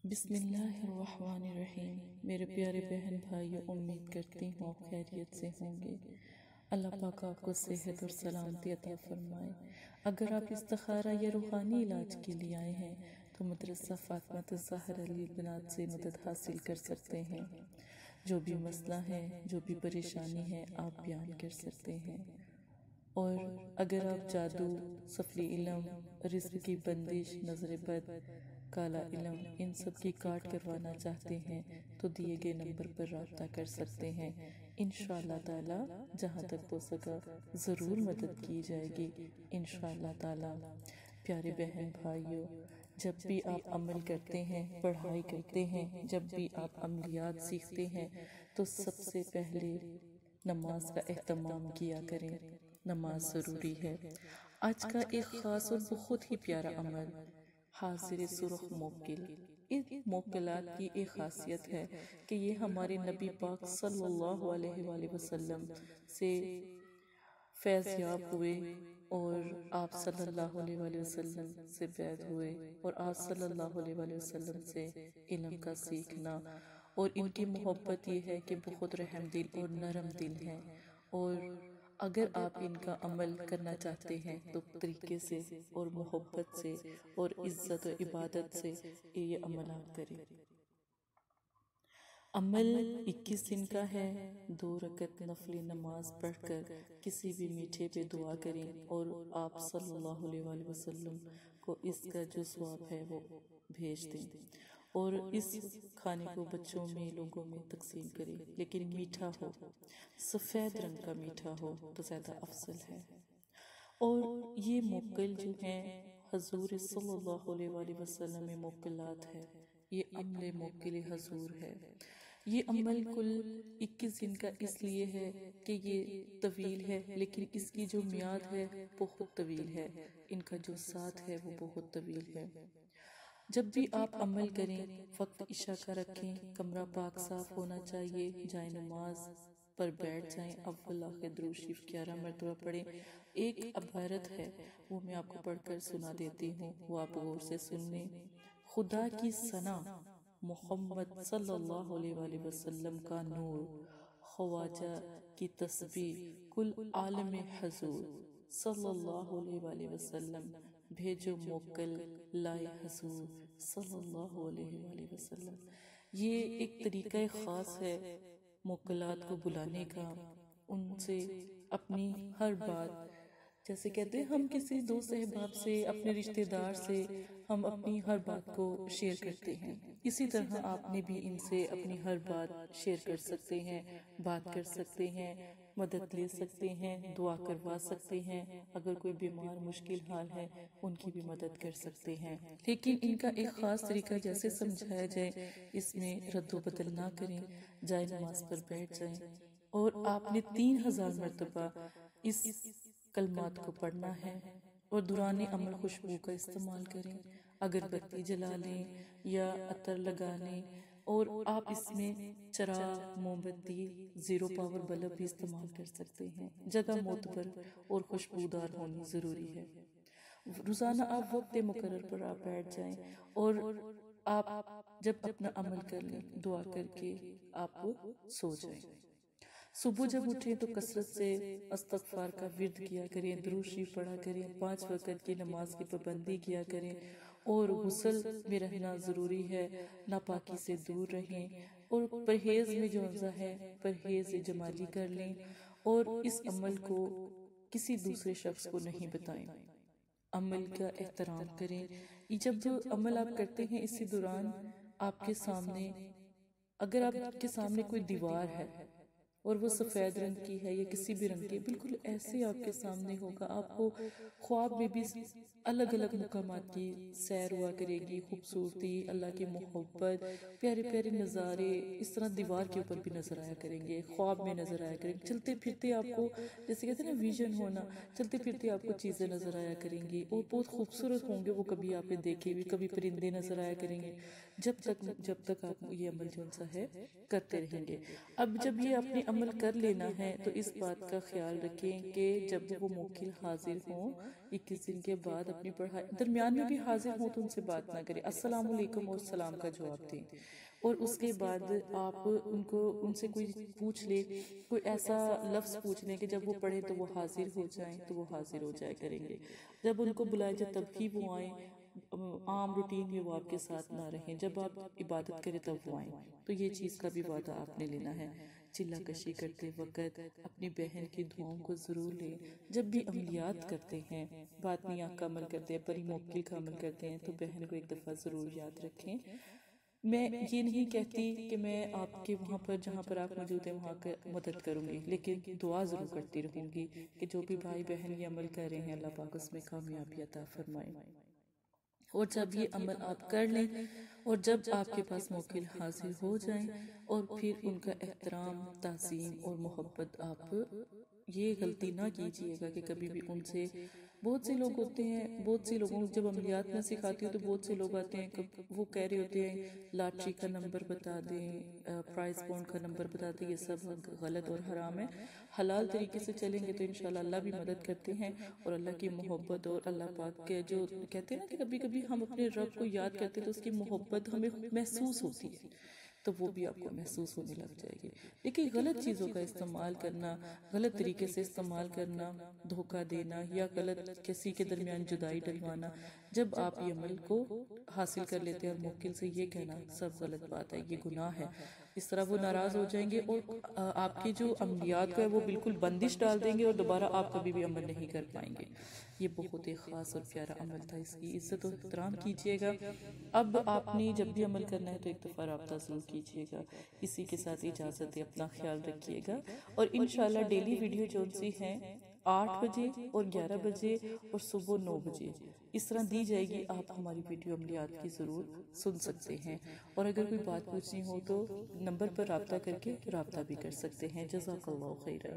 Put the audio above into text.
بسم اللہ الرحمن الرحیم۔ میرے پیارے بہن بھائیو، امید کرتی ہوں آپ خیریت سے ہوں گے۔ اللہ پاک آپ کو صحت اور سلامتی عطا فرمائے۔ اگر آپ استخارہ یا روحانی علاج کے لیے آئے ہیں تو مدرسہ فاطمہ الزہرا علی بنات سے مدد حاصل کر سکتے ہیں۔ جو بھی مسئلہ ہے، جو بھی پریشانی ہے، آپ بیان کر سکتے ہیں۔ اور اگر آپ جادو، سفلی علم، رزق کی بندش، نظر بد، کالا علم، ان سب کی کاٹ کروانا چاہتے ہیں تو دیے گئے نمبر پر رابطہ کر سکتے ہیں۔ انشاءاللہ تعالی جہاں تک ہو سکا ضرور مدد کی جائے گی انشاءاللہ تعالی۔ پیارے بہن بھائیو، جب بھی آپ عمل کرتے ہیں، پڑھائی کرتے ہیں، جب بھی آپ عملیات سیکھتے ہیں تو سب سے پہلے نماز کا اہتمام کیا کریں۔ نماز ضروری ہے۔ آج کا ایک خاص اور بہت ہی پیارا عمل، حاضر سرخ موکل۔ ان موکلات کی ایک خاصیت ہے کہ یہ ہمارے نبی پاک صلی اللہ علیہ وآلہ وسلم سے فیض یاب ہوئے اور آپ صلی اللہ علیہ وآلہ وسلم سے بیعت ہوئے اور آپ صلی اللہ علیہ وآلہ وسلم سے علم کا سیکھنا، اور ان کی محبت یہ ہے کہ بہت رحم دل اور نرم دل ہیں، اور اگر آپ ان کا عمل کرنا چاہتے ہیں تو طریقے سے اور محبت سے اور عزت و عبادت سے یہ عمل آپ کریں۔ عمل 21 دن کا ہے۔ 2 رکعت نفلی نماز پڑھ کر کسی بھی میٹھے پہ دعا کریں اور آپ صلی اللہ علیہ وآلہ وسلم کو اس کا جو ثواب ہے وہ بھیج دیں، اور اس کھانے کو بچوں میں، لوگوں میں تقسیم کریں، لیکن میٹھا ہو، سفید رنگ کا میٹھا ہو تو زیادہ افضل ہے۔ اور یہ موکل جو ہیں حضور صلی اللہ علیہ وآلہ وسلم میں موکلات ہے، یہ عمل موکل حضور ہے۔ یہ عمل کل 21 دن کا اس لیے ہے کہ یہ طویل ہے، لیکن اس کی جو میعاد ہے بہت طویل ہے، ان کا جو ساتھ ہے وہ بہت طویل ہے۔ جب بھی آپ عمل کریں وقت عشاء کا رکھیں، کمرہ پاک صاف ہونا چاہیے، جائے نماز پر بیٹھ جائیں، اول آخر درود شریف 11 مرتبہ پڑھیں۔ ایک عبارت ہے وہ میں آپ کو پڑھ کر سنا دیتی ہوں، وہ آپ غور سے سن لیں۔ خدا کی ثنا، محمد صلی اللہ علیہ وآلہ وسلم کا نور، خواجہ کی تسبیح، کل عالم حضور صلی اللہ علیہ وآلہ وسلم، بھیجو موکل لائے حضور صلی اللہ علیہ وآلہ وسلم۔ یہ ایک طریقہ خاص ہے موکلات کو بلانے کا، ان سے اپنی ہر بات، جیسے کہتے ہیں ہم کسی دوست احباب سے، اپنے رشتہ دار سے ہم اپنی ہر بات کو شیئر کرتے ہیں، اسی طرح آپ نے بھی ان سے اپنی ہر بات شیئر کر سکتے ہیں، بات کر سکتے ہیں، مدد لے سکتے ہیں، دعا کروا سکتے ہیں، اگر کوئی بیمار مشکل حال ہے ان کی بھی مدد کر سکتے ہیں۔ لیکن ان کا ایک خاص طریقہ جیسے سمجھایا جائے، اس میں رد و بدل نہ کریں، جائے نماز پر بیٹھ جائیں، اور آپ نے 3000 مرتبہ اس کلمات کو پڑھنا ہے، اور دوران عمل خوشبو کا استعمال کریں، اگربتی جلا لیں یا عطر لگا لیں، اور آپ اس میں چراغ، موم بتی، زیرو پاور بلب بھی استعمال کر سکتے ہیں۔ جگہ معتبر اور خوشبودار ہونی ضروری ہے۔ روزانہ آپ وقت مقرر پر آپ بیٹھ جائیں، اور آپ جب اپنا عمل کر لیں، دعا کر کے آپ سو جائیں۔ صبح جب اٹھیں تو کثرت سے استغفار کا ورد کیا کریں، درود شریف پڑھا کریں، 5 وقت کی نماز کی پابندی کیا کریں، اور غسل میں رہنا ضروری ہے، ناپاکی سے دور رہیں، اور پرہیز میں جو ہے پرہیز جمالی کر لیں، اور اس عمل کو کسی دوسرے شخص کو نہیں بتائیں۔ عمل کا احترام کریں۔ جب عمل آپ کرتے ہیں اسی دوران آپ کے سامنے، اگر آپ کے سامنے کوئی دیوار ہے اور وہ سفید رنگ کی ہے یا کسی بھی رنگ کی، بالکل ایسے آپ کے سامنے ہوگا، آپ کو خواب میں بھی الگ الگ مقامات کی سیر ہوا کرے گی، خوبصورتی، اللہ کی محبت، پیارے پیارے نظارے اس طرح دیوار کے اوپر بھی نظر آیا کریں گے، خواب میں نظر آیا کریں گے، چلتے پھرتے آپ کو، جیسے کہتے ہیں نا ویژن ہونا، چلتے پھرتے آپ کو چیزیں نظر آیا کریں گی، اور بہت خوبصورت ہوں گے وہ، کبھی آپ نے دیکھے بھی، کبھی پرندے نظر آیا کریں گے، جب تک آپ یہ عمل جو ہے کرتے رہیں گے۔ اب جب یہ اپنے عمل کر لینا ہے تو اس بات کا خیال رکھیں کہ جب وہ موکل حاضر ہوں 21 دن کے بعد اپنی پڑھائی درمیان میں بھی حاضر ہوں تو ان سے بات نہ کریں، السلام علیکم اور سلام کا جواب دیں، اور اس کے بعد آپ ان سے کوئی پوچھ لے، کوئی ایسا لفظ پوچھ لیں کہ جب وہ پڑھیں تو وہ حاضر ہو جائیں تو وہ حاضر ہو جائے کریں گے، جب ان کو بلائے جب تب ہی وہ آئیں، عام روٹین میں وہ آپ کے ساتھ نہ رہیں، جب آپ عبادت کریں تب وہ آئیں، تو یہ چیز کا بھی وعدہ آپ نے لینا ہے۔ چلہ کشی کرتے وقت اپنی بہن کی دعاؤں کو ضرور لیں، جب بھی عملیات کرتے ہیں، باطنیہ کا عمل کرتے ہیں، پری موکل کا عمل کرتے ہیں تو بہن کو ایک دفعہ ضرور یاد رکھیں۔ میں یہ نہیں کہتی کہ میں آپ کے وہاں پر جہاں پر آپ موجود ہیں وہاں کا مدد کروں گی، لیکن دعا ضرور کرتی رہوں گی کہ جو بھی بھائی بہن یہ عمل کر رہے ہیں اللہ پاک اس میں کامیابی عطا فرمائے۔ اور جب یہ عمل آپ کر لیں اور جب آپ کے پاس موکل حاضر ہو جائیں اور پھر ان کا احترام، تعظیم اور محبت، آپ یہ غلطی نہ کیجئے گا کہ کبھی بھی ان سے، بہت سے لوگ ہوتے ہیں، بہت سے لوگوں جب عملیات میں سکھاتی ہوں تو بہت سے لوگ آتے ہیں وہ کہہ رہے ہوتے ہیں لاٹری کا نمبر بتا دیں، پرائز بانڈ کا نمبر بتا دیں، یہ سب غلط اور حرام ہے۔ حلال طریقے سے چلیں گے تو انشاءاللہ اللہ بھی مدد کرتے ہیں، اور اللہ کی محبت اور اللہ پاک کے جو کہتے ہیں نا کہ کبھی کبھی ہم اپنے رب کو یاد کرتے تو اس کی محبت ہمیں محسوس ہوتی ہے، تو وہ بھی آپ کو محسوس ہونے لگ جائے گی۔ لیکن غلط چیزوں کا استعمال کرنا، غلط طریقے سے استعمال کرنا، دھوکہ دینا یا غلط کسی کے درمیان جدائی ڈلوانا، جب آپ یہ عمل کو حاصل کر لیتے ہیں اور موکل سے یہ کہنا سب غلط بات ہے، یہ گناہ ہے، اس طرح وہ ناراض ہو جائیں گے اور آپ کی جو عملیات کو ہے وہ بالکل بندش ڈال دیں گے اور دوبارہ آپ کبھی بھی عمل نہیں کر پائیں گے۔ یہ بہت ایک خاص اور پیارا عمل تھا، اس کی عزت و احترام کیجئے گا۔ اب آپ نے جب بھی عمل کرنا ہے تو ایک دفعہ رابطہ ضرور کیجئے گا۔ اسی کے ساتھ اجازت دے، اپنا خیال رکھیے گا، اور انشاءاللہ ڈیلی ویڈیو جو سی ہیں 8 بجے اور 11 بجے اور صبح 9 بجے اس طرح دی جائے گی، آپ ہماری ویڈیو عملیات کی ضرور سن سکتے ہیں، اور اگر کوئی بات پوچھنی ہو تو نمبر پر رابطہ کر کے رابطہ بھی کر سکتے ہیں۔ جزاک اللہ خیرہ۔